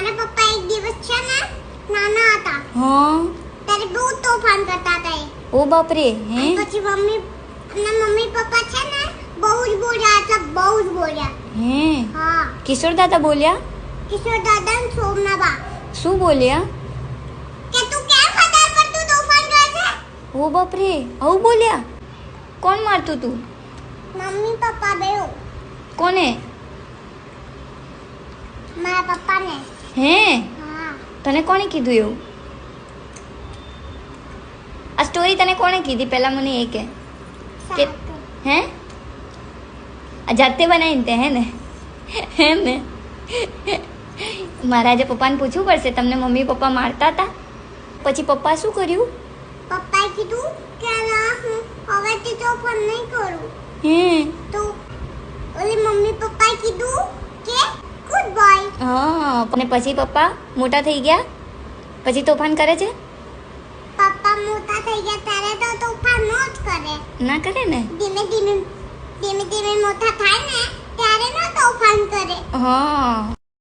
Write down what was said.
મારા પપ્પા એક દિવસ છે ને નાના હતા હા ત્યારે બહુ તોફાન કરતા હતા એ. ઓ બાપ રે હે પછી મમ્મી પપ્પા છે ને બહુ જ બોલ્યા એટલે બહુ જ બોલ્યા. હે હા કિશોર દાદા બોલ્યા કિશોર દાદા ને સોમના બા શું બોલ્યા કે તું કેમ વધારે પડતું તોફાન કરે છે. ઓ બાપ રે આવું બોલ્યા કોણ મારતું તું મમ્મી પપ્પા બેઉ કોને મારા પપ્પાને. હે હા તને કોણે કીધું એવું આ સ્ટોરી તને કોણે કીધી પહેલા મને એ કે સારું. હે આ જાતે બનાવીને તે હે ને એમ ને મારા આજે પપ્પાને પૂછવું પડશે તમને મમ્મી પપ્પા મારતા હતા પછી પપ્પા શું કર્યું પપ્પાએ કીધું કે ના હું હવેથી તોફાન નહીં કરું. હે તો ઓલી મમ્મી પપ્પાએ કીધું કે ગુડ બોય. હા અને પછી પપ્પા મોટા થઈ ગયા પછી તોફાન કરે છે પપ્પા મોટા થઈ ગયા ત્યારે તો તોફાન ન જ કરે. ના કરે ને ધીમે ધીમે મોટા થાય ને ત્યારે ન તોફાન કરે. હા